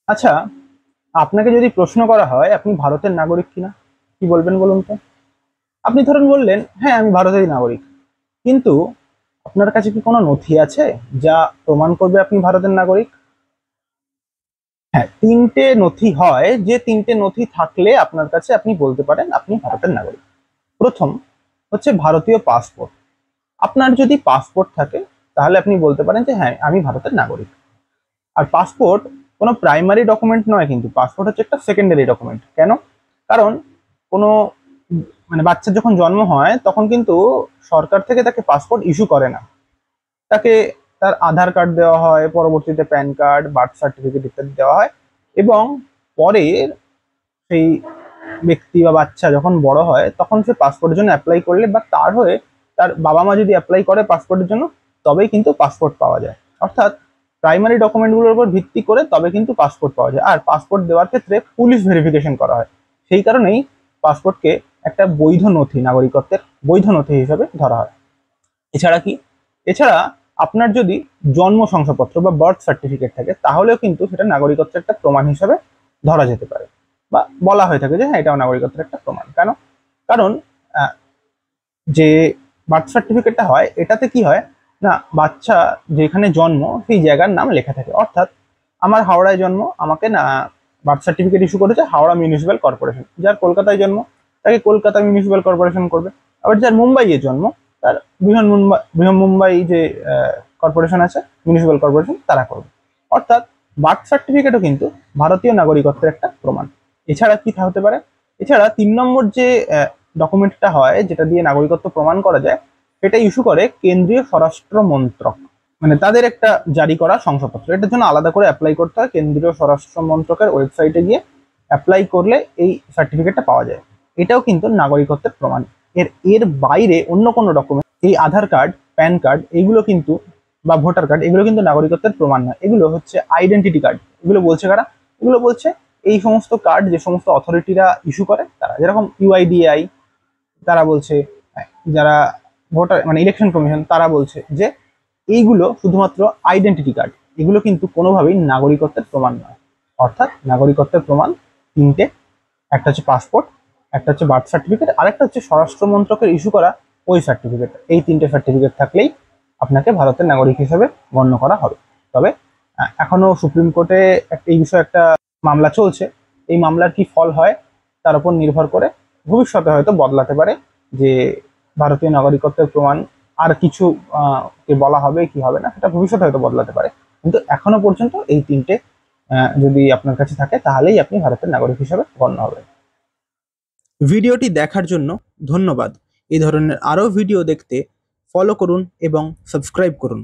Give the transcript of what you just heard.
আচ্ছা, আপনাকে যদি প্রশ্ন করা হয় আপনি ভারতের নাগরিক কিনা, কি বলবেন বলুন তো? আপনি ধরুন বললেন হ্যাঁ আমি ভারতেরই নাগরিক, কিন্তু আপনার কাছে কি কোনো নথি আছে যা প্রমাণ করবে আপনি ভারতের নাগরিক? হ্যাঁ, তিনটে নথি হয়, যে তিনটে নথি থাকলে আপনার কাছে আপনি বলতে পারেন আপনি ভারতের নাগরিক। প্রথম হচ্ছে ভারতীয় পাসপোর্ট। আপনার যদি পাসপোর্ট থাকে তাহলে আপনি বলতে পারেন যে হ্যাঁ আমি ভারতের নাগরিক। আর পাসপোর্ট কোনো প্রাইমারি ডকুমেন্ট নয়, কিন্তু পাসপোর্ট হচ্ছে একটা সেকেন্ডারি ডকুমেন্ট। কেন? কারণ কোনো মানে বাচ্চার যখন জন্ম হয় তখন কিন্তু সরকার থেকে তাকে পাসপোর্ট ইস্যু করে না, তাকে তার আধার কার্ড দেওয়া হয়, পরবর্তীতে প্যান কার্ড, বার্থ সার্টিফিকেট ইত্যাদি দেওয়া হয়। এবং পরে সেই ব্যক্তি বা বাচ্চা যখন বড় হয় তখন সে পাসপোর্টের জন্য অ্যাপ্লাই করলে বা তার হয়ে তার বাবা মা যদি অ্যাপ্লাই করে পাসপোর্টের জন্য, তবেই কিন্তু পাসপোর্ট পাওয়া যায়। অর্থাৎ প্রাইমারি ডকুমেন্টগুলোর উপর ভিত্তি করে তবে কিন্তু পাসপোর্ট পাওয়া যায়। আর পাসপোর্ট দেওয়ার ক্ষেত্রে পুলিশ ভেরিফিকেশন করা হয়। সেই কারণেই পাসপোর্টকে একটা বৈধ নথি, নাগরিকত্বের বৈধ নথি হিসেবে ধরা হয়। এছাড়া কি? এছাড়া আপনার যদি জন্ম শংসাপত্র বা বার্থ সার্টিফিকেট থাকে তাহলেও কিন্তু সেটা নাগরিকত্বের একটা প্রমাণ হিসেবে ধরা যেতে পারে, বা বলা হয়ে থাকে যে হ্যাঁ এটাও নাগরিকত্বের একটা প্রমাণ। কেন? কারণ আহ, যে বার্থ সার্টিফিকেটটা হয় এটাতে কি হয় না, বাচ্চা যেখানে জন্ম সেই জায়গার নাম লেখা থাকে। অর্থাৎ আমার হাওড়ায় জন্ম, আমাকে না বার্থ সার্টিফিকেট ইস্যু করেছে হাওড়া মিউনিসিপ্যাল কর্পোরেশন। যার কলকাতায় জন্ম তাকে কলকাতা মিউনিসিপ্যাল কর্পোরেশন করবে। আবার যার মুম্বাইয়ে জন্ম তার বৃহন মুম্বাই যে কর্পোরেশন আছে, মিউনিসিপ্যাল কর্পোরেশন, তারা করবে। অর্থাৎ বার্থ সার্টিফিকেটও কিন্তু ভারতীয় নাগরিকত্বের একটা প্রমাণ। এছাড়া কি হতে পারে? এছাড়া 3 নম্বর যে ডকুমেন্টটা হয় যেটা দিয়ে নাগরিকত্ব প্রমাণ করা যায়, সেটা ইস্যু করে কেন্দ্রীয় স্বরাষ্ট্র মন্ত্রক। মানে তাদের একটা জারি করা শংসাপত্র, এটার জন্য আলাদা করে অ্যাপ্লাই করতে হয়। কেন্দ্রীয় স্বরাষ্ট্র মন্ত্রকের ওয়েবসাইটে গিয়ে অ্যাপ্লাই করলে এই সার্টিফিকেটটা পাওয়া যায়। এটাও কিন্তু নাগরিকত্বের প্রমাণ। এর এর বাইরে অন্য কোনো ডকুমেন্ট, এই আধার কার্ড, প্যান কার্ড, এগুলো কিন্তু বা ভোটার কার্ড, এগুলো কিন্তু নাগরিকত্বের প্রমাণ নয়। এগুলো হচ্ছে আইডেন্টিটি কার্ড। এগুলো বলছে কারা? এগুলো বলছে এই সমস্ত কার্ড যে সমস্ত অথরিটিরা ইস্যু করে তারা, যেরকম ইউআইডিআই, তারা বলছে, যারা ভোটার মানে ইলেকশন কমিশন, তারা বলছে যে এইগুলো শুধুমাত্র আইডেন্টিটি কার্ড, এগুলো কিন্তু কোনোভাবেই নাগরিকত্বের প্রমাণ নয়। অর্থাৎ নাগরিকত্বের প্রমাণ তিনটে: একটা হচ্ছে পাসপোর্ট, একটা হচ্ছে বার্থ সার্টিফিকেট, আরেকটা হচ্ছে স্বরাষ্ট্র মন্ত্রকের ইস্যু করা ওই সার্টিফিকেট। এই তিনটে সার্টিফিকেট থাকলেই আপনাকে ভারতের নাগরিক হিসেবে গণ্য করা হবে। তবে এখনো সুপ্রিম কোর্টে এই বিষয়ে একটা মামলা চলছে। এই মামলার কি ফল হয় তার উপর নির্ভর করে ভবিষ্যতে হয়তো বদলাতে পারে, যে ভারতীয় নাগরিকত্বের প্রমাণ আর কিছু কে বলা হবে কি হবে না, সেটা ভবিষ্যতে হয়তো বদলাতে পারে। কিন্তু এখনো পর্যন্ত এই তিনটে যদি আপনার কাছে থাকে তাহলেই আপনি ভারতের নাগরিক হিসেবে গণ্য হবেন। ভিডিওটি দেখার জন্য ধন্যবাদ। এই ধরনের আরও ভিডিও দেখতে ফলো করুন এবং সাবস্ক্রাইব করুন।